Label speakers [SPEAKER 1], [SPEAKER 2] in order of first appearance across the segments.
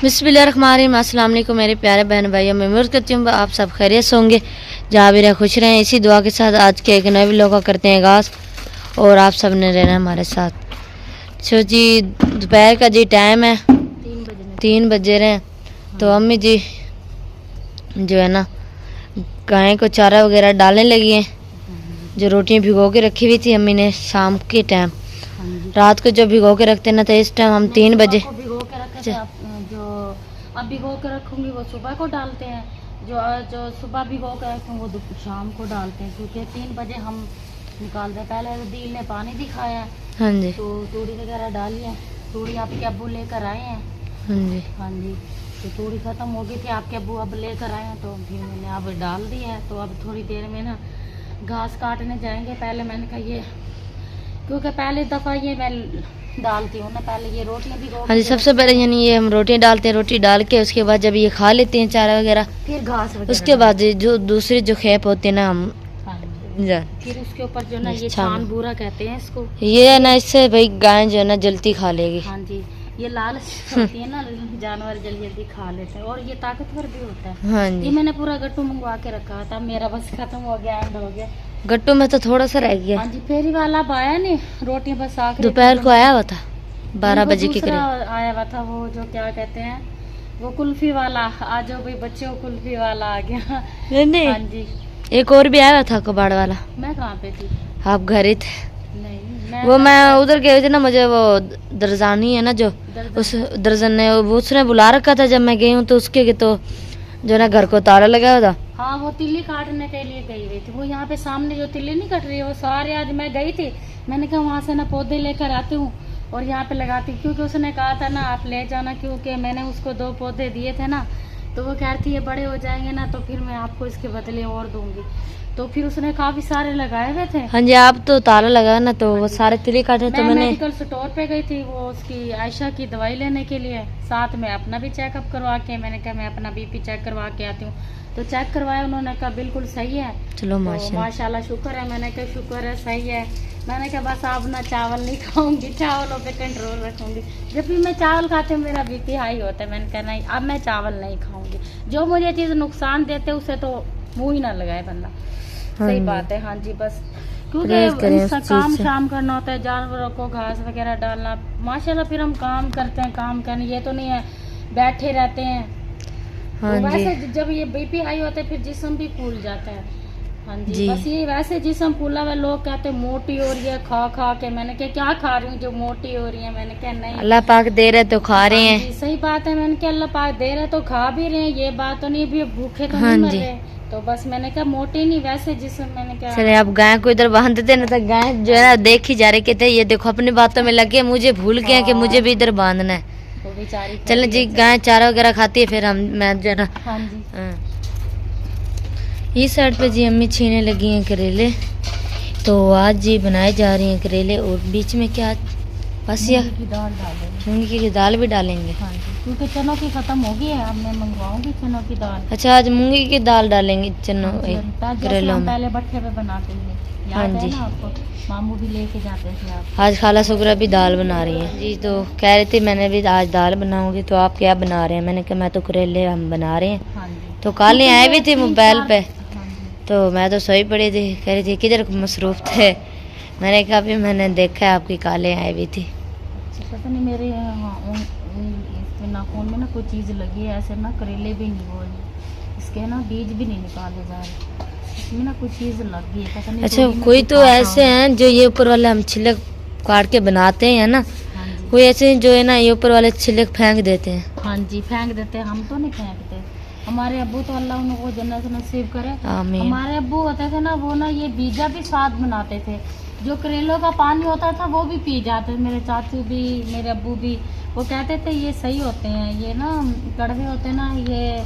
[SPEAKER 1] बिस्मिल्लाहिर्रहमानिर्रहीम। अस्सलाम वालेकुम मेरे प्यारे बहन भाइयों, मैं उम्मीद करती हूँ आप सब खैरियत से होंगे, जहाँ भी रहे खुश रहें। इसी दुआ के साथ आज के एक नए व्लॉग का करते हैं आगाज़ और आप सब ने रहना हमारे साथ। सो जी दोपहर का जी टाइम है, 3 बजे रहे हैं। तो अम्मी जी जो है ना गाय को चारा वगैरह डालने लगी हैं। जो रोटियाँ भिगो के रखी हुई थी अम्मी ने शाम के टाइम, रात को जो भिगो के रखते ना, तो इस टाइम हम 3 बजे
[SPEAKER 2] जो अब भिगो के रखूंगी वो सुबह को डालते हैं, जो सुबह भिगो के रखूंगी वो शाम को डालते हैं, क्योंकि 3 बजे हम निकालते हैं। पहले दिल ने पानी दिखाया है,
[SPEAKER 1] हाँ जी,
[SPEAKER 2] तो तूड़ी वगैरह डाली है। तूड़ी आपके अब्बू लेकर आए हैं।
[SPEAKER 1] हाँ जी,
[SPEAKER 2] हाँ जी, तो तूड़ी खत्म हो गई थी, आपके अब्बू अब लेकर आए हैं, तो फिर मैंने अब डाल दी है। तो अब थोड़ी देर में ना घास काटने जाएंगे। पहले मैंने कहा ये, क्योंकि पहले दफ़ा ये मैं डालती हूँ ना, पहले ये रोटियाँ भी।
[SPEAKER 1] हाँ जी, सबसे पहले यानी ये हम रोटियाँ डालते हैं, रोटी डाल के उसके बाद जब ये खा लेते हैं चारा वगैरह,
[SPEAKER 2] फिर घास वगैरह,
[SPEAKER 1] उसके बाद जो दूसरी जो खेप होती है ना हम
[SPEAKER 2] फिर उसके ऊपर जो ना ये छान बूरा कहते हैं इसको,
[SPEAKER 1] ये है ना, इससे भाई गाय जो है ना जल्दी खा लेगी।
[SPEAKER 2] हाँ जी, ये लाल होती है ना, जानवर जल्दी जल्दी खा लेते हैं और ये ताकतवर भी होता है।
[SPEAKER 1] हाँ जी,
[SPEAKER 2] ये मैंने पूरा गट्टू मंगवा के रखा था, मेरा बस खत्म हो गया, एंड हो गया।
[SPEAKER 1] गट्टू में तो थोड़ा सा रह गया।
[SPEAKER 2] हाँ जी, फेरी वाला अब आया नहीं, रोटियां बस आकर
[SPEAKER 1] दोपहर को आया हुआ था 12 बजे के
[SPEAKER 2] दूसरा
[SPEAKER 1] करीब
[SPEAKER 2] आया हुआ था, वो जो क्या कहते हैं वो कुल्फी वाला। आ जाओ भाई बच्चों, कुल्फी वाला आ गया।
[SPEAKER 1] नहीं,
[SPEAKER 2] हाँ जी,
[SPEAKER 1] एक और भी आया हुआ था कबाड़ वाला।
[SPEAKER 2] मैं कहाँ पे थी?
[SPEAKER 1] आप घर ही थे।
[SPEAKER 2] नहीं,
[SPEAKER 1] वो मैं उधर गए थे ना, मुझे वो दरजानी है ना जो, उस दर्जन ने वो उसने बुला रखा था। जब मैं गई हूँ तो उसके तो जो ना घर को ताला लगा हुआ था।
[SPEAKER 2] हाँ, वो तिल्ली काटने के लिए गई हुई थी। वो यहाँ पे सामने जो तिल्ली नहीं कट रही है वो सारे, आज मैं गई थी, मैंने कहा वहाँ से ना पौधे लेकर आती हूँ और यहाँ पे लगाती, क्योंकि उसने कहा था ना आप ले जाना, क्योंकि मैंने उसको 2 पौधे दिए थे ना, तो वो कह रही थी ये बड़े हो जाएंगे ना तो फिर मैं आपको इसके बदले और दूंगी। तो फिर उसने काफी सारे लगाए हुए थे।
[SPEAKER 1] हाँ जी, आप तो ताला लगा ना, तो वो सारे तिली काटे। तो मैंने
[SPEAKER 2] मेडिकल स्टोर पे गई थी, वो उसकी आयशा की दवाई लेने के लिए, साथ में अपना भी चेकअप करवा के, मैंने कहा मैं अपना बीपी चेक करवा के आती हूँ। तो चेक करवाया, उन्होंने कहा बिल्कुल सही है।
[SPEAKER 1] चलो
[SPEAKER 2] तो माशाल्लाह शुक्र है। मैंने कहा शुक्र है, सही है। मैंने कहा बस अब ना चावल नहीं खाऊंगी, चावलों पे कंट्रोल रखूंगी। जब भी मैं चावल खाती हूँ मेरा बीपी हाई होता है। मैंने कहा नहीं, अब मैं चावल नहीं खाऊंगी। जो मुझे चीज़ नुकसान देते उसे तो मुँह ही ना लगाए बंदा। सही बात है। हाँ जी, बस क्योंकि इसका काम शाम करना होता है, जानवरों को घास वगैरह डालना। माशाल्लाह फिर हम काम करते हैं, काम करने, ये तो नहीं है बैठे रहते हैं।
[SPEAKER 1] हाँ
[SPEAKER 2] तो वैसे जब ये बीपी हाई होता है फिर जिस्म भी फूल जाता है। हाँ जी, बस ये वैसे जिस्म फूला हुआ, लोग कहते हैं मोटी हो रही है खा खा के। मैंने कहा क्या खा रही हूँ जो मोटी हो रही है? मैंने कहा नहीं,
[SPEAKER 1] अल्लाह पाक दे रहे तो खा रहे हैं।
[SPEAKER 2] सही बात है। मैंने कहा अल्लाह पाक दे रहे तो खा भी रहे हैं, ये बात तो नहीं भी भूखे तो नहीं मर रहे। तो बस मैंने कहा मोटी नहीं, वैसे जिस्म। मैंने कहा
[SPEAKER 1] चले आप गाय को इधर बांध देते ना, तो गाय जो है ना देख ही जा रहे कहते ये देखो अपनी बातों में लगे, मुझे भूल गए कि मुझे भी इधर बांधना है। चले जी, गाय चारा वगैरह खाती है, फिर हम मैं जो है ना,
[SPEAKER 2] हाँ जी,
[SPEAKER 1] इस साइड पे जी अम्मी छीने लगी हैं करेले। तो आज जी बनाए जा रही हैं करेले, और बीच में क्या बस या
[SPEAKER 2] की दाल डालेंगे,
[SPEAKER 1] मूंगी की दाल भी डालेंगे।
[SPEAKER 2] हाँ जी, क्योंकि चनों की खत्म हो गई है, अब मैं मंगवाऊंगी चनों की दाल।
[SPEAKER 1] अच्छा, आज मूंगी की दाल डालेंगे चनों करेलों में।
[SPEAKER 2] पहले भट्ठे पे बनाते हैं,
[SPEAKER 1] हाँ
[SPEAKER 2] याद
[SPEAKER 1] जी,
[SPEAKER 2] है ना आपको? मामू भी लेके जाते थे आप।
[SPEAKER 1] आज खाला सुगरा भी दाल बना रही हैं जी। तो कह रही थी मैंने भी आज दाल बनाऊंगी, तो आप क्या बना रहे हैं? मैंने कहा मैं तो करेले हम बना रहे हैं।
[SPEAKER 2] हाँ जी,
[SPEAKER 1] तो काले आए भी थे मोबाइल पे,
[SPEAKER 2] हाँ जी,
[SPEAKER 1] तो मैं तो सोई पड़ी थी। कह रही थी किधर मसरूफ थे? मैंने कहा भी मैंने देखा है आपकी काले आए भी थी।
[SPEAKER 2] पता नहीं मेरे नाखून में ना कोई चीज़ लगी है, ऐसे ना करेले भी नहीं, वो इसके ना बीज भी नहीं निकाले जा रहे, इसमें ना कोई चीज़ लग गई है, पता नहीं।
[SPEAKER 1] अच्छा, कोई तो ऐसे हैं जो ये ऊपर वाले हम छिलक काट के बनाते हैं ना, कोई ऐसे जो है ना ये ऊपर वाले छिलक फेंक देते हैं।
[SPEAKER 2] हाँ जी, फेंक देते हैं, हम तो नहीं फेंकते। हमारे अब्बू तो अल्लाह उनको जन्नत नसीब करे।
[SPEAKER 1] आमीन।
[SPEAKER 2] हमारे अब्बू होते थे ना, वो ना ये बीजा भी स्वाद बनाते थे, जो करेलों का पानी होता था वो भी पी जाते थे। मेरे चाचू भी, मेरे अब्बू भी, वो कहते थे ये सही होते हैं, ये ना कड़वे होते हैं ना, ये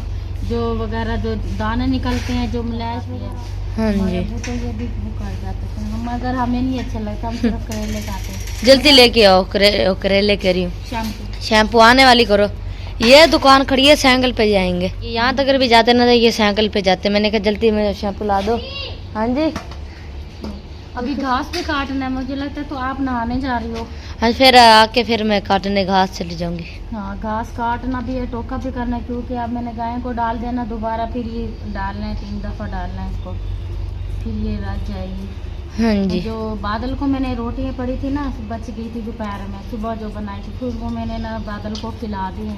[SPEAKER 2] जो वगैरह जो दाने निकलते हैं, जो मिलाज वगैरह।
[SPEAKER 1] हाँ जी,
[SPEAKER 2] अब्बू तो ये भी वो कर जाते थे। हम अगर हमें नहीं अच्छा लगता, हम सिर्फ करेले खाते हैं।
[SPEAKER 1] जल्दी लेके आओ करेले कह रही हूँ। शैम्पू आने वाली करो। ये दुकान खड़ी है, साइकिल पे जाएंगे। यहाँ तक अगर भी जाते ना तो ये साइकिल पे जाते। मैंने कहा जल्दी में शैम्पू ला दो। हाँ जी,
[SPEAKER 2] अभी घास भी काटना है, मुझे लगता है तो आप नहाने जा रही हो।
[SPEAKER 1] हाँ फिर आके फिर मैं काटने घास चली जाऊंगी।
[SPEAKER 2] हाँ घास काटना भी है, टोका भी करना है, क्योंकि अब मैंने गाय को डाल देना दोबारा, फिर ये डालना है 3 दफ़ा डालना है इसको, फिर ये रच जाएगी।
[SPEAKER 1] हाँ जी।
[SPEAKER 2] जो बादल को मैंने रोटियाँ पड़ी थी ना, बच गई थी दोपहर में, सुबह जो बनाई थी फिर वो मैंने ना बादल को खिला दी है।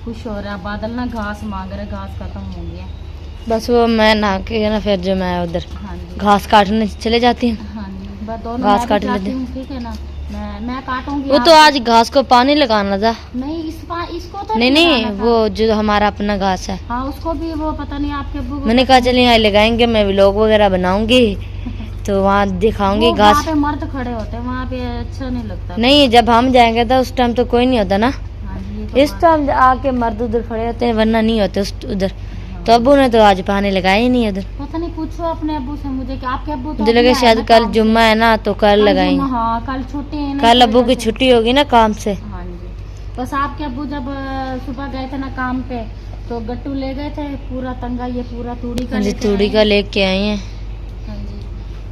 [SPEAKER 2] खुश हो रहा है बादल ना, घास मांग रहा है, घास खत्म हो गया।
[SPEAKER 1] बस वो मैं नहा के ना फिर जो मैं उधर
[SPEAKER 2] हाँ जी
[SPEAKER 1] घास काटने चले जाती हूँ।
[SPEAKER 2] हाँ जी, बस दोनों
[SPEAKER 1] घास
[SPEAKER 2] मैं
[SPEAKER 1] काट
[SPEAKER 2] भी
[SPEAKER 1] लेते
[SPEAKER 2] जाती हूँ, ठीक है ना। मैं काटूंगी।
[SPEAKER 1] वो तो आज घास को पानी लगाना था।
[SPEAKER 2] नहीं इसको तो
[SPEAKER 1] नहीं नहीं,
[SPEAKER 2] लगाना था।
[SPEAKER 1] वो जो हमारा अपना घास है।
[SPEAKER 2] हाँ उसको भी वो पता नहीं आपके अब्बू को
[SPEAKER 1] मैंने कहा चलिए यहाँ लगाएंगे, मैं व्लॉग वगैरह बनाऊंगी तो वहाँ दिखाऊंगी
[SPEAKER 2] वो
[SPEAKER 1] घास।
[SPEAKER 2] वहाँ पे मर्द खड़े होते हैं, वहाँ पे अच्छा नहीं लगता।
[SPEAKER 1] नहीं, जब हम जाएंगे तो उस टाइम तो कोई नहीं होता ना।
[SPEAKER 2] हाँ जी, ये तो
[SPEAKER 1] इस टाइम आके मर्द उधर खड़े होते हैं, वरना नहीं होते उधर। तो अब्बू ने तो आज पानी लगाया ही नहीं उधर।
[SPEAKER 2] पता नहीं, पूछो अपने अब्बू से मुझे कि आपके अब्बू तो
[SPEAKER 1] मुझे लगे
[SPEAKER 2] अभी आए
[SPEAKER 1] शायद
[SPEAKER 2] ना
[SPEAKER 1] कल
[SPEAKER 2] काम से।
[SPEAKER 1] जुम्मा है ना तो कल लगाएंगे।
[SPEAKER 2] हाँ कल छुट्टी है ना,
[SPEAKER 1] कल
[SPEAKER 2] इस
[SPEAKER 1] अब्बू की
[SPEAKER 2] वजह से।
[SPEAKER 1] छुट्टी होगी ना काम से।
[SPEAKER 2] हाँ जी, बस आपके अब्बू जब सुबह गए थे ना काम पे, तो गट्टू ले गए थे पूरा तंगा, ये पूरा तूड़ी का
[SPEAKER 1] हाँ जी,
[SPEAKER 2] लेके
[SPEAKER 1] तूड़ी
[SPEAKER 2] आए
[SPEAKER 1] का
[SPEAKER 2] हैं।
[SPEAKER 1] लेके आई हैं।
[SPEAKER 2] हाँ जी,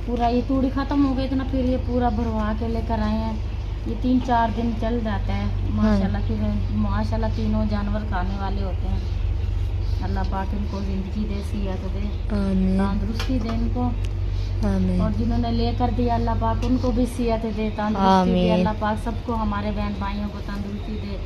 [SPEAKER 2] पूरा ये तूड़ी खत्म हो गई थी ना, फिर ये पूरा भरवा के लेकर आए हैं। ये 3-4 दिन चल जाता है माशाल्लाह। फिर माशाल्लाह तीनों जानवर खाने वाले होते हैं। अल्लाह पाक इनको जिंदगी दे, सेहत दे,
[SPEAKER 1] आमीन
[SPEAKER 2] तंदुरुस्ती दे इनको,
[SPEAKER 1] आमीन
[SPEAKER 2] और जिन्होंने लेकर दिया अल्लाह पाक उनको भी सेहत दे, तंदुरुस्ती दे।
[SPEAKER 1] आमीन।
[SPEAKER 2] अल्लाह पाक सबको, हमारे बहन भाइयों को तंदुरुस्ती दे।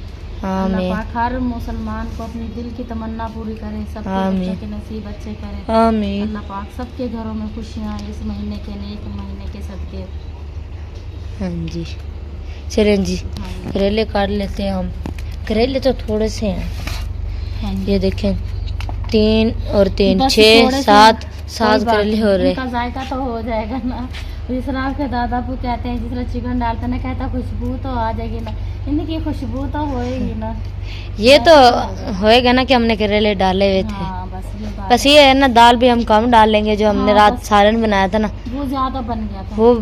[SPEAKER 2] अल्लाह
[SPEAKER 1] आमीन
[SPEAKER 2] पाक हर मुसलमान को अपनी दिल की तमन्ना पूरी करे, सबके
[SPEAKER 1] आमीन।
[SPEAKER 2] बच्चों के नसीब अच्छे करे।
[SPEAKER 1] आमीन
[SPEAKER 2] अल्लाह पाक सबके घरों में खुशियाँ इस महीने के, नेक महीने के सदके।
[SPEAKER 1] हाँ जी, चलें जी
[SPEAKER 2] हाँ जी,
[SPEAKER 1] करेले काट लेते हैं हम। करेले तो थोड़े से हैं,
[SPEAKER 2] हाँ जी।
[SPEAKER 1] ये देखें 3 और 3
[SPEAKER 2] बस
[SPEAKER 1] 6
[SPEAKER 2] थोड़े से,
[SPEAKER 1] 7
[SPEAKER 2] कोई बात
[SPEAKER 1] करेले हो
[SPEAKER 2] नहीं,
[SPEAKER 1] रहे।
[SPEAKER 2] इनका जायका तो हो जाएगा ना। जिस तरह आपके दादा को कहते हैं, जिस तरह चिकन डालते ना, कहता खुशबू तो आ जाएगी ना, इनकी खुशबू तो होएगी ना।
[SPEAKER 1] ये तो होएगा ना कि हमने करेले डाले हुए थे।
[SPEAKER 2] हाँ बस ये बात
[SPEAKER 1] बस ये है ना, दाल भी हम कम डाल लेंगे। जो हमने
[SPEAKER 2] हाँ,
[SPEAKER 1] रात
[SPEAKER 2] बस।
[SPEAKER 1] सालन बनाया था ना,
[SPEAKER 2] वो ज्यादा बन गया था।
[SPEAKER 1] वो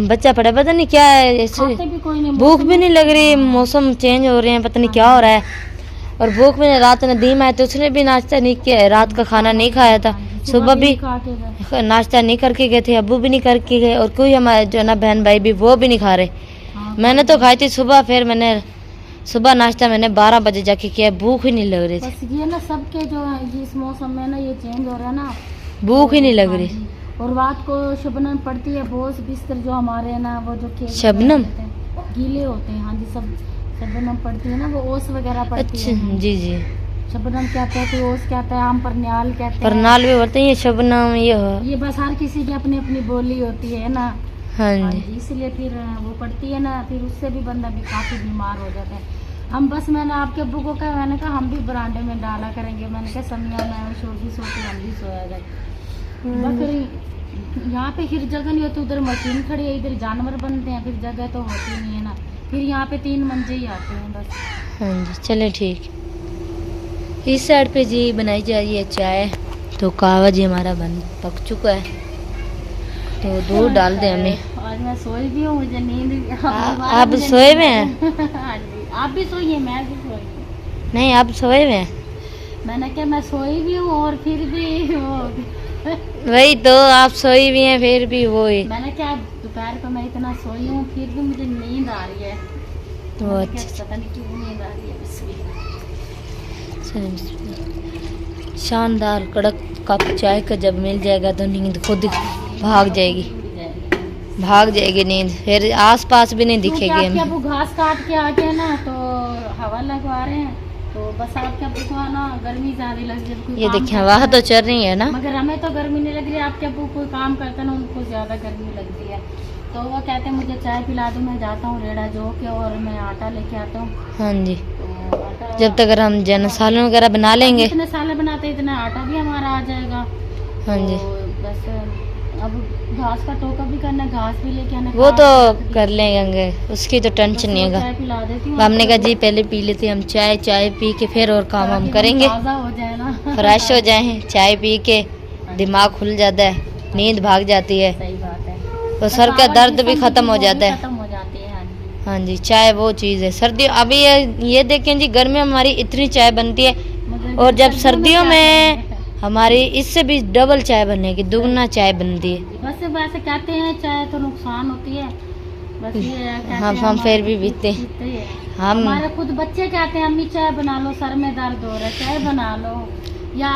[SPEAKER 1] बच्चा पड़ा, पता नहीं क्या है ऐसे,
[SPEAKER 2] खाते भी कोई नहीं,
[SPEAKER 1] भूख भी नहीं लग रही, मौसम चेंज हो रहे हैं, पता नहीं क्या हो रहा है। और भूख में रात नदीम आए तो उसने भी नाश्ता नहीं किया, रात का खाना नहीं खाया था। सुबह भी
[SPEAKER 2] खा के गए।
[SPEAKER 1] नाश्ता नहीं करके गए थे, अब्बू भी नहीं करके गए, और कोई हमारे जो है ना बहन भाई भी वो भी नहीं खा रहे।
[SPEAKER 2] हाँ,
[SPEAKER 1] मैंने तो खाई थी सुबह, फिर मैंने सुबह नाश्ता मैंने 12 बजे जाके किया, भूख ही नहीं लग रही थी।
[SPEAKER 2] बस ये ना सबके जो है इस मौसम में ना ये चेंज हो रहा है ना,
[SPEAKER 1] भूख ही नहीं लग
[SPEAKER 2] हाँ
[SPEAKER 1] रही।
[SPEAKER 2] जी। और रात को शबनम पड़ती है, बोस बिस्तर जो हमारे है ना, वो जो
[SPEAKER 1] शबनम?
[SPEAKER 2] गीले होते हैं। हाँ जी, सब शबनम पड़ती है ना, वो ओस वगैरह पड़ती
[SPEAKER 1] अच्छा
[SPEAKER 2] है।
[SPEAKER 1] जी जी,
[SPEAKER 2] शबनम कहते हैं, कोई ओस कहता है, आम पर न्याल कहते
[SPEAKER 1] पर
[SPEAKER 2] हैं।
[SPEAKER 1] नाल भी बोलते हैं, ये शबनम ये हो।
[SPEAKER 2] ये बस हर किसी की अपनी अपनी बोली होती है ना।
[SPEAKER 1] हाँ
[SPEAKER 2] हाँ
[SPEAKER 1] जी,
[SPEAKER 2] जी, इसलिए फिर वो पड़ती है ना, फिर उससे भी बंदा भी काफ़ी बीमार हो जाता है। हम बस, मैंने आपके अब्बू को कहा, मैंने कहा हम भी बरांडे में डाला करेंगे। मैंने कहा समिया में शोर भी सोते, हम भी सोया जाए। बकरी यहाँ पे फिर जगह नहीं होती, उधर मशीन खड़ी है, इधर जानवर बनते हैं, फिर जगह तो होती नहीं है ना। फिर यहाँ पे 3 मंजे ही आते हैं बस।
[SPEAKER 1] हाँ जी, चले ठीक। इस साइड पे जी बनाई जा रही है चाय, तो कहवा जी हमारा बन पक चुका है, तो दूध डाल दे हमें।
[SPEAKER 2] आज मैं सोई भी हूँ, मुझे नींद भी।
[SPEAKER 1] आप सोए हुए हैं?
[SPEAKER 2] हाँ जी, आप भी सोइए, मैं भी सोई हूँ।
[SPEAKER 1] नहीं, आप सोए हुए हैं?
[SPEAKER 2] मैंने कहा मैं सोई भी हूँ और फिर भी
[SPEAKER 1] वही तो, आप सोई भी हैं फिर भी वही।
[SPEAKER 2] मैंने क्या, दोपहर को मैं इतना सोई हूँ, फिर भी मुझे नींद आ रही है।
[SPEAKER 1] तो
[SPEAKER 2] मैंने कहा,
[SPEAKER 1] अच्छा,
[SPEAKER 2] पता नहीं क्यों नींद आ रही है।
[SPEAKER 1] चलो, शानदार कड़क कप चाय का जब मिल जाएगा तो नींद खुद भाग जाएगी, भाग जाएगी नींद, फिर आस पास भी नहीं दिखेगी
[SPEAKER 2] आपके
[SPEAKER 1] हमें।
[SPEAKER 2] अब्बू घास काट के आ गए ना, तो हवा लगवा रहे हैं, तो बस आपके अब्बू को ना गर्मी ज्यादा लग रही है, कोई
[SPEAKER 1] ये
[SPEAKER 2] काम
[SPEAKER 1] देखिए,
[SPEAKER 2] करता
[SPEAKER 1] हवा
[SPEAKER 2] है।
[SPEAKER 1] तो चल रही है ना।
[SPEAKER 2] मगर हमें तो गर्मी नहीं लग रही है, आपके अब्बू कोई काम करते हैं ना, उनको ज्यादा गर्मी लगती है। तो वो कहते हैं मुझे चाय पिला दो, मैं जाता हूँ रेड़ा जो के, और मैं आटा लेके आता हूँ।
[SPEAKER 1] हाँ जी,
[SPEAKER 2] तो आटा,
[SPEAKER 1] जब तक हम जन सालन वगैरह बना लेंगे।
[SPEAKER 2] जितने साले बनाते हैं इतना आटा भी हमारा आ जाएगा।
[SPEAKER 1] हाँ जी,
[SPEAKER 2] तो बस अब घास का टोका भी करना, घास भी लेके आना,
[SPEAKER 1] वो
[SPEAKER 2] काट
[SPEAKER 1] तो
[SPEAKER 2] के रख दी।
[SPEAKER 1] कर लेंगे, उसकी तो टेंशन नहीं
[SPEAKER 2] बस वो
[SPEAKER 1] होगा।
[SPEAKER 2] चाय पिला देती हूँ।
[SPEAKER 1] हमने कहा जी पहले पी लेते हम चाय, चाय पी के फिर और काम हम करेंगे,
[SPEAKER 2] ताज़ा हो जाए ना,
[SPEAKER 1] फ्रेश हो जाए। चाय पी के दिमाग खुल जाता है, नींद भाग जाती है,
[SPEAKER 2] सही बात है।
[SPEAKER 1] तो सर का दर्द भी खत्म हो जाता है।
[SPEAKER 2] खत्म हो जाती है। हाँ जी।
[SPEAKER 1] हाँ जी, चाय वो चीज़ है। सर्दी अभी ये देखें जी, गर्मी में हमारी इतनी चाय बनती है,
[SPEAKER 2] मगर
[SPEAKER 1] और जब
[SPEAKER 2] सर्दियों
[SPEAKER 1] सर्दियों
[SPEAKER 2] क्या
[SPEAKER 1] में
[SPEAKER 2] करेंगे?
[SPEAKER 1] हमारी इससे भी डबल चाय बनेगी, दुगना चाय बनती है।
[SPEAKER 2] बस वैसे वैसे कहते हैं चाय तो नुकसान होती है, बस ये है, कहते हैं
[SPEAKER 1] हम फिर भी पीते हैं।
[SPEAKER 2] पीते हैं।
[SPEAKER 1] हम
[SPEAKER 2] हमारे खुद बच्चे कहते हैं अम्मी चाय बना लो, सर में दर्द हो रहा है, चाय बना लो। या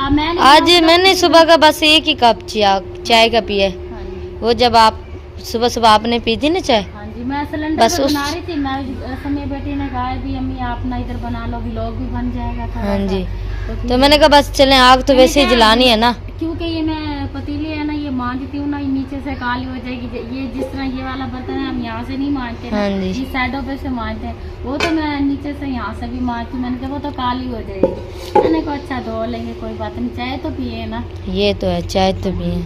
[SPEAKER 1] आज मैंने सुबह का बस एक ही कप चाय का पिया।
[SPEAKER 2] हाँ जी,
[SPEAKER 1] वो जब आप सुबह सुबह आपने पी थी ना चाय,
[SPEAKER 2] हाँ जी, मैं सिलेंडर
[SPEAKER 1] बस
[SPEAKER 2] पे
[SPEAKER 1] उस-
[SPEAKER 2] बना रही थी। मैं समय बेटी ने कहा भी अम्मी आप ना इधर बना लो, व्लॉग भी बन जाएगा थोड़ा
[SPEAKER 1] हाँ
[SPEAKER 2] सा।
[SPEAKER 1] जी,
[SPEAKER 2] फिर-
[SPEAKER 1] तो मैंने कहा बस चलें, आग तो वैसे ही जलानी है ना।
[SPEAKER 2] क्योंकि ये मैं पतीली है ना, ये मांजती हूँ ना, ये नीचे से काली हो जाएगी। ये जिस तरह ये वाला बर्तन है हम यहाँ से नहीं मांजते ना,
[SPEAKER 1] हाँ जी।
[SPEAKER 2] ये साइडों पे से मांजते हैं। वो तो मैं नीचे से यहाँ से भी मांजती हूँ। मैंने कहा वो तो काली हो जाएगी। मैंने कहा अच्छा धो लेंगे, कोई बात नहीं, चाय तो पिए ना।
[SPEAKER 1] ये तो है, चाय तो पिए।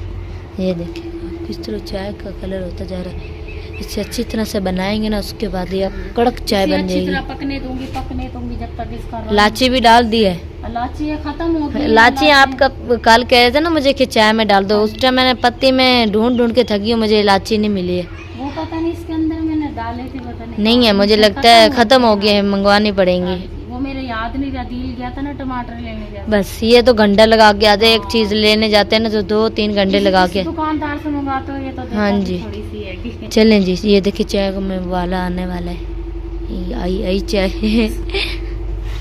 [SPEAKER 1] ये देखिए किस तरह चाय का कलर होता जा रहा है। इसे अच्छी तरह से बनाएंगे ना, उसके बाद ये कड़क चाय
[SPEAKER 2] इसे
[SPEAKER 1] बन
[SPEAKER 2] अच्छी
[SPEAKER 1] जाएगी।
[SPEAKER 2] तरह पकने दूंगी जब तक इसका रंग-
[SPEAKER 1] इलायची भी डाल दी है।
[SPEAKER 2] इलायची ये खत्म हो गई।
[SPEAKER 1] इलायची आपका कल कह रहे थे ना मुझे कि चाय में डाल दो, उस टाइम मैंने पत्ती में ढूंढ ढूंढ के थकी हूँ, मुझे इलायची नहीं मिली है।
[SPEAKER 2] वो पता नहीं इसके अंदर मैंने डाले थे, पता नहीं।
[SPEAKER 1] नहीं है, मुझे लगता है खत्म हो गए हैं, मंगवानी पड़ेंगी।
[SPEAKER 2] वो मेरे याद नहीं रहा, दिल गया था ना टमाटर लेने गया था।
[SPEAKER 1] बस ये तो घंटा लगा के आते, एक चीज लेने जाते हैं ना तो 2-3 घंटे लगा के।
[SPEAKER 2] दुकानदार से मंगाते हो ये तो
[SPEAKER 1] हाँ जी।
[SPEAKER 2] थोड़ी सी है कि-
[SPEAKER 1] चलें जी, ये देखिए चाय को में वाला आने वाला है। ये आई चाय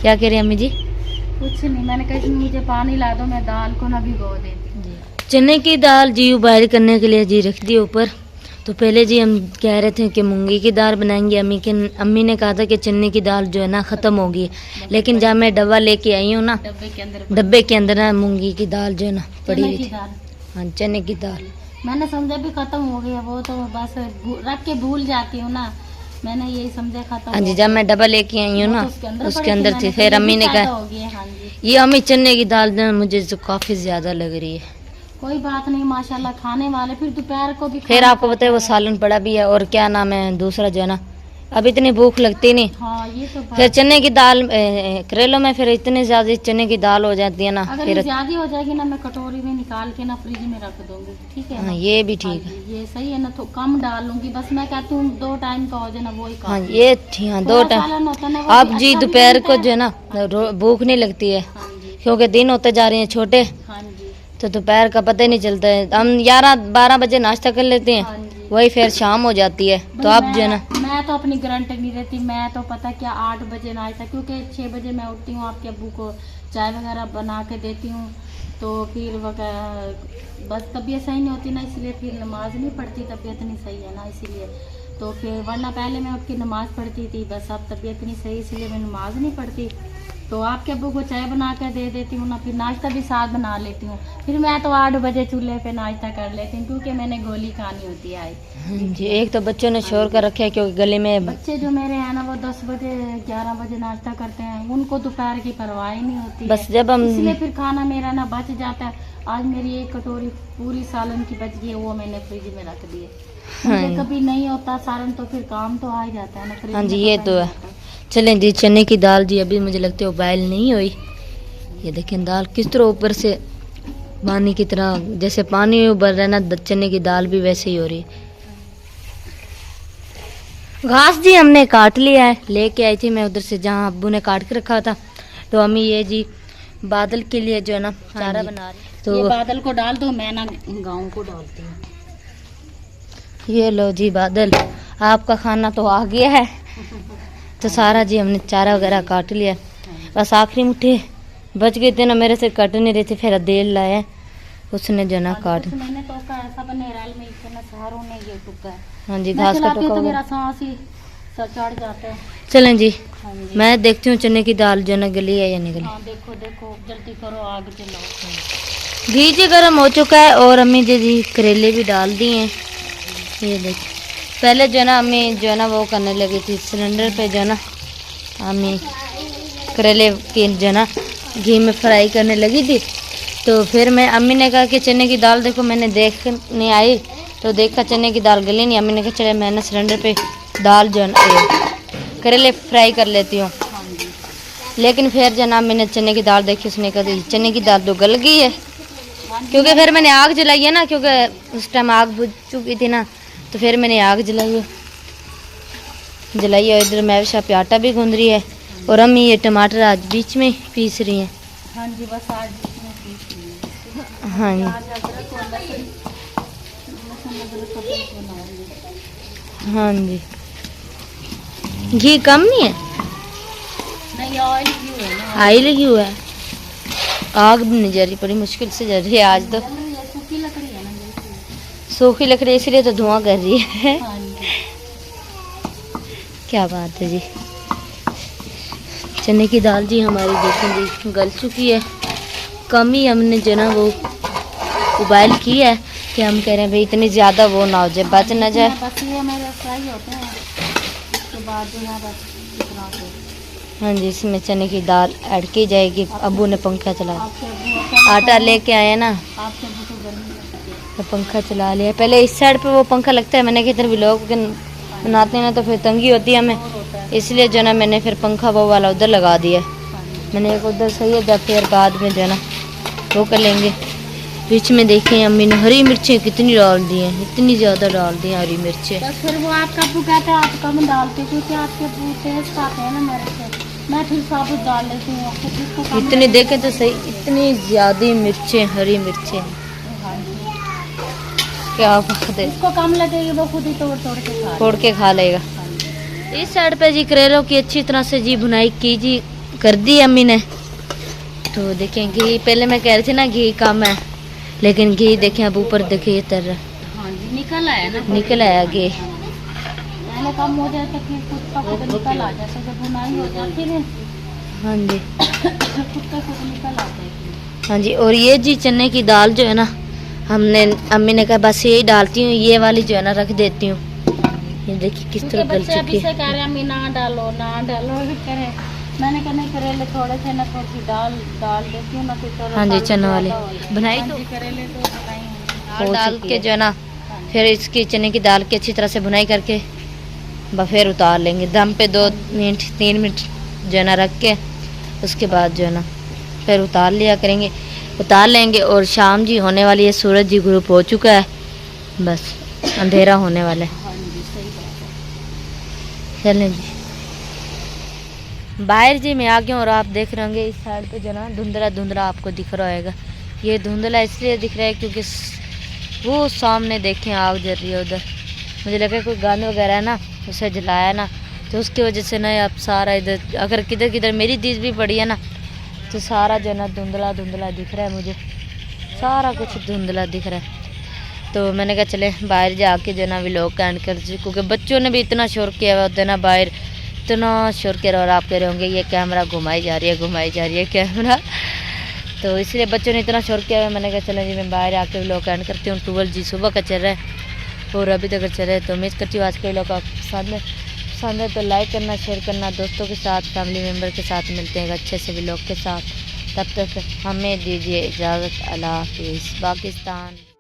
[SPEAKER 1] क्या कह रही हैं अम्मी जी?
[SPEAKER 2] कुछ नहीं, मैंने कहा इसमें मुझे पानी ला दो, मैं दाल को ना भिगो देती हूँ।
[SPEAKER 1] चने की दाल जी उबाल करने के लिए जी रख दी ऊपर। तो पहले जी हम कह रहे थे कि मूंगी की दाल बनाएंगे, अम्मी ने कहा था कि चने की दाल जो है ना ख़त्म हो गई, लेकिन जब मैं डब्बा लेके आई हूँ ना, डब्बे के अंदर ना मूंगी की दाल जो है ना पड़ी
[SPEAKER 2] चने
[SPEAKER 1] हुई
[SPEAKER 2] की
[SPEAKER 1] थी।
[SPEAKER 2] दाल
[SPEAKER 1] हाँ, चने की दाल।
[SPEAKER 2] मैंने समझा भी खत्म हो गया, वो तो बस रख के भूल जाती हूँ ना, मैंने यही समझा खत्म
[SPEAKER 1] हाँ जी,
[SPEAKER 2] हो
[SPEAKER 1] जब
[SPEAKER 2] गया।
[SPEAKER 1] मैं डब्बा लेके आई हूँ
[SPEAKER 2] वो
[SPEAKER 1] ना,
[SPEAKER 2] तो उसके
[SPEAKER 1] उसके
[SPEAKER 2] पड़ी
[SPEAKER 1] अंदर
[SPEAKER 2] मैंने
[SPEAKER 1] थी।
[SPEAKER 2] कहा
[SPEAKER 1] फिर
[SPEAKER 2] ये
[SPEAKER 1] अम्मी
[SPEAKER 2] भी
[SPEAKER 1] ने
[SPEAKER 2] फायदा
[SPEAKER 1] कहा
[SPEAKER 2] हो गया। हाँ जी,
[SPEAKER 1] ये अम्मी चने की दाल जो है मुझे तो काफ़ी ज़्यादा लग रही है।
[SPEAKER 2] कोई बात नहीं, माशाल्लाह खाने वाले। फिर दोपहर को भी
[SPEAKER 1] फिर
[SPEAKER 2] खाना
[SPEAKER 1] आपको पता है वो सालन पड़ा भी है, और क्या नाम है दूसरा जो है ना, अब इतनी भूख लगती नहीं।
[SPEAKER 2] हाँ ये तो बात-
[SPEAKER 1] फिर चने की दाल करेलों में फिर इतनी ज्यादा चने की दाल हो जाती है ना,
[SPEAKER 2] अगर
[SPEAKER 1] फिर
[SPEAKER 2] ये ज्यादा हो जाएगी ना, मैं कटोरी में निकाल के ना फ्रिज में रख दूंगी, ठीक है
[SPEAKER 1] हाँ
[SPEAKER 2] ना?
[SPEAKER 1] ये भी
[SPEAKER 2] हाँ
[SPEAKER 1] ठीक है।
[SPEAKER 2] जी, ये सही है ना, तो कम डालूंगी। बस मैं कहती हूँ 2 टाइम का हो जाए ना, वो ही
[SPEAKER 1] हाँ
[SPEAKER 2] काफी।
[SPEAKER 1] ये ठीक, हाँ 2
[SPEAKER 2] थोड़ा
[SPEAKER 1] टाइम।
[SPEAKER 2] सालन होता है ना, वो
[SPEAKER 1] अब
[SPEAKER 2] भी
[SPEAKER 1] जी
[SPEAKER 2] अच्छा भी
[SPEAKER 1] दोपहर
[SPEAKER 2] बनता
[SPEAKER 1] को
[SPEAKER 2] है।
[SPEAKER 1] जो है ना भूख नहीं लगती है,
[SPEAKER 2] हाँ जी,
[SPEAKER 1] क्योंकि दिन होते जा रहे हैं छोटे,
[SPEAKER 2] हाँ जी,
[SPEAKER 1] तो दोपहर का पता ही नहीं चलता है। हम 11-12 बजे नाश्ता कर लेते
[SPEAKER 2] हाँ
[SPEAKER 1] हैं,
[SPEAKER 2] जी।
[SPEAKER 1] वही फिर शाम हो जाती है। तो
[SPEAKER 2] भाई
[SPEAKER 1] अब जो है ना,
[SPEAKER 2] मैं तो अपनी गारंटी नहीं देती। मैं तो पता क्या 8 बजे नाश्ता, क्योंकि 6 बजे मैं उठती हूँ, आपके अब्बू को चाय वगैरह बना के देती हूँ, तो फिर वगैरह बस तबीयत सही नहीं होती ना, इसलिए फिर नमाज नहीं पढ़ती, तबीयत नहीं सही है ना इसलिए। तो फिर वरना पहले मैं उठ के नमाज पढ़ती थी, बस अब तबीयत नहीं सही इसलिए मैं नमाज नहीं पढ़ती। तो आपके अब्बू को चाय बना कर दे देती हूँ ना, फिर नाश्ता भी साथ बना लेती हूँ। फिर मैं तो 8 बजे चूल्हे पे नाश्ता कर लेती हूँ, क्योंकि मैंने गोली खानी होती है।
[SPEAKER 1] हाँ जी, एक तो बच्चों ने शोर कर रखे है क्योंकि गले में।
[SPEAKER 2] बच्चे जो मेरे हैं ना, वो 10 बजे 11 बजे नाश्ता करते हैं, उनको दोपहर की परवाह ही नहीं होती
[SPEAKER 1] बस
[SPEAKER 2] है।
[SPEAKER 1] जब हम
[SPEAKER 2] इसलिए फिर खाना मेरा ना बच जाता है। आज मेरी 1 कटोरी पूरी सालन की बच गई है, वो मैंने फ्रिज में रख दी है। मुझे कभी नहीं होता सालन, तो फिर काम तो आ ही जाता है ना फ्रिज
[SPEAKER 1] हाँ जी,
[SPEAKER 2] में,
[SPEAKER 1] ये
[SPEAKER 2] पता
[SPEAKER 1] तो
[SPEAKER 2] नहीं
[SPEAKER 1] है।
[SPEAKER 2] होता।
[SPEAKER 1] चलें जी, चने की दाल जी अभी मुझे लगता है उबाइल नहीं हुई। ये देखें दाल किस तरह ऊपर से पानी की तरह, जैसे पानी उबल रहा है ना, चने की दाल भी वैसे ही हो रही है। घास जी हमने काट लिया है, लेके आई थी मैं उधर से जहाँ अब्बू ने काट के रखा था। तो अम्मी ये जी बादल के लिए जो है ना चारा बना रही। तो
[SPEAKER 2] ये बादल को डाल दो, मैं ना गाँव को डालती हूँ।
[SPEAKER 1] ये लो जी बादल, आपका खाना तो आ गया है। तो सारा जी हमने चारा वगैरह काट लिया, बस आखिरी मुट्ठी बच गए थे ना, मेरे से कट नहीं रही थी। फिर अदेल लाया, उसने जो ना काट।
[SPEAKER 2] मैंने तो ऐसा बनेराल में इतना सहारों ने ये टुका है।
[SPEAKER 1] हाँ जी,
[SPEAKER 2] मैं
[SPEAKER 1] घास का
[SPEAKER 2] चलाती हूँ
[SPEAKER 1] टुका
[SPEAKER 2] तो
[SPEAKER 1] हुआ।
[SPEAKER 2] मेरा सांस ही सर चढ़ जाता है।
[SPEAKER 1] चलें जी,
[SPEAKER 2] हाँ जी,
[SPEAKER 1] मैं देखती हूँ चने की दाल जो ना गली है या नहीं गली।
[SPEAKER 2] हाँ देखो देखो, जल्दी करो, आग जलाओ।
[SPEAKER 1] घी जी गर्म हो चुका है और अम्मी जी करेले भी डाल दिए हैं। ये देखिए, पहले जो ना अम्मी जो ना वो करने लगी थी सिलेंडर पे, जो ना अम्मी करेले की जो ना घी में फ्राई करने लगी थी। तो फिर मैं अम्मी ने कहा कि चने की दाल देखो, मैंने देखने आई तो देखा चने की दाल गली नहीं। अम्मी ने कहा चले मैंने सिलेंडर पे दाल जो है ना करेले फ्राई कर लेती हूँ।
[SPEAKER 2] हाँ जी,
[SPEAKER 1] लेकिन फिर जो ना मैंने चने की दाल देखी, उसने कहा चने की दाल तो गल गई है, क्योंकि फिर मैंने आग जलाई है ना, क्योंकि उस टाइम आग बुझ चुकी थी ना, तो फिर मैंने आग जलाई है। इधर मैवशा पे आटा भी गूंद रही है, और अम्मी ये टमाटर आज बीच में पीस रही हैं।
[SPEAKER 2] हाँ जी, बस आज इसमें पीस ली है।
[SPEAKER 1] हाँ जी,
[SPEAKER 2] प्याज, अदरक और लहसुन
[SPEAKER 1] हाँ जी, घी कम नहीं है,
[SPEAKER 2] नहीं ऑयल क्यों है ना,
[SPEAKER 1] ऑयल ही हुआ है। आग भी नहीं जल रही, बड़ी मुश्किल से जल रही है आज तो।
[SPEAKER 2] सूखी लकड़ी है ना जैसे।
[SPEAKER 1] सूखी लकड़ी इसलिए तो धुआं कर रही है।
[SPEAKER 2] हाँ जी।
[SPEAKER 1] क्या बात है जी। चने की दाल जी हमारी देखें जी गल चुकी है, कम ही हमने जो ना वो उबाइल की है कि हम कह रहे हैं भाई इतनी ज़्यादा वो ना हो जाए, बच ना जाए।
[SPEAKER 2] बस ये मेरे फ्राई होते हैं, उसके बाद जो है बस इतना हो।
[SPEAKER 1] हाँ जी, इसमें चने की दाल ऐड की जाएगी। अबू ने पंखा चला,
[SPEAKER 2] आपके अब्बू
[SPEAKER 1] आटा लेके आए ना
[SPEAKER 2] आपके अब्बू को गर्मी लगती है।
[SPEAKER 1] तो पंखा चला लिया। पहले इस साइड पे वो पंखा लगता है, मैंने किधर भी लोग बनाते हैं ना तो फिर तंगी होती है हमें,
[SPEAKER 2] और होता है।
[SPEAKER 1] इसलिए जो ना मैंने फिर पंखा वो वाला उधर लगा दिया।
[SPEAKER 2] हाँ जी।
[SPEAKER 1] मैंने एक उधर सही है, जब फिर बाद में जो है ना वो कर लेंगे। बीच में देखें अम्मी ने हरी मिर्चें कितनी डाल दी हैं, इतनी ज़्यादा डाल दी हैं हरी मिर्चें।
[SPEAKER 2] बस फिर वो आपका अब्बू कहते हैं आप कम डालते, क्योंकि आपके अब्बू टेस्ट आते हैं ना मेरे से, मैं फिर साबुत डाल लेती हूँ। आपको जिसको कम
[SPEAKER 1] इतनी देखें तो सही, इतनी ज़्यादा मिर्चें, हरी मिर्चें,
[SPEAKER 2] हाँ जी।
[SPEAKER 1] क्या बात है।
[SPEAKER 2] जिसको कम लगेगी वो खुद ही तोड़ तोड़ के खा
[SPEAKER 1] तोड़ के खा लेगा।
[SPEAKER 2] हाँ जी।
[SPEAKER 1] इस साइड पे जी करेलों की अच्छी तरह से जी भुनाई की जी कर दी अम्मी ने। तो देखें घी, पहले मैं कह रही थी ना घी कम है, लेकिन घी देखें अब ऊपर देखिए ये तर
[SPEAKER 2] हाँ जी, निकल आया ना,
[SPEAKER 1] निकल आया घी।
[SPEAKER 2] पहले कम हो जाए तो फिर खुद का खुद निकल आ जाता, जब बुनाई हो जाती है
[SPEAKER 1] हाँ जी,
[SPEAKER 2] खुद का खुद निकल आता है।
[SPEAKER 1] हाँ जी। और ये जी चने की दाल जो है ना, हमने अम्मी ने कहा बस यही डालती हूँ, ये वाली जो है ना रख देती हूँ। ये देखिए किस तरह गल
[SPEAKER 2] बच्चे अभी
[SPEAKER 1] चुकी
[SPEAKER 2] से
[SPEAKER 1] है।
[SPEAKER 2] कह रहे हैं अम्मी ना डालो करे, मैंने कहा नहीं करेले थोड़े से ना थोड़ी डाल डाल देती हूँ ना, फिर
[SPEAKER 1] हाँ जी, चने वाले बनाई तो
[SPEAKER 2] करेले तो बनाई
[SPEAKER 1] दाल
[SPEAKER 2] हूँ।
[SPEAKER 1] डाल के जो है ना फिर इसकी चने की दाल की अच्छी तरह से भुनाई करके फिर उतार लेंगे दम पे 2 मिनट 3 मिनट जो है ना रख के, उसके बाद जो है ना फिर उतार लेंगे। और शाम जी होने वाली है, सूरज जी ग्रुप हो चुका है, बस अंधेरा होने वाला है।
[SPEAKER 2] हाँ जी, सही बात है।
[SPEAKER 1] चलें जी, बाहर जी मैं आ गया और आप देख रहे होंगे इस साइड पे जो ना धुंधला धुंधला आपको दिख रहा होगा। ये धुंधला इसलिए दिख रहा है क्योंकि वो सामने देखें आग जल रही है उधर, मुझे लगा कोई गन वगैरह है ना उसे जलाया ना, तो उसकी वजह से ना अब सारा इधर अगर किधर किधर मेरी दीज भी पड़ी है ना तो सारा जो ना धुंधला धुंधला दिख रहा है, मुझे सारा कुछ धुंधला दिख रहा है। तो मैंने कहा चले बाहर जाके जो ना व्लॉग का एंड कर, क्योंकि बच्चों ने भी इतना शोर किया हुआ होता है ना बाहर, इतना शोर किया। और आप कह रहे होंगे ये कैमरा घुमाई जा रही है कैमरा, तो इसलिए बच्चों ने इतना शोर किया हुआ। मैंने कहा चले जी मैं बाहर आके व्लॉग एंड करती हूँ। 12 जी सुबह का चल रहा है और अभी तक चल रहा है। तो उम्मीद करती हूँ आज के व्लॉग पसंद है तो लाइक करना, शेयर करना, दोस्तों के साथ फैमिली मेम्बर के साथ मिलते हैं अच्छे से व्लॉग के साथ। तब तक हमें दीजिए इजाज़त। अल्लाह हाफिज़। पाकिस्तान।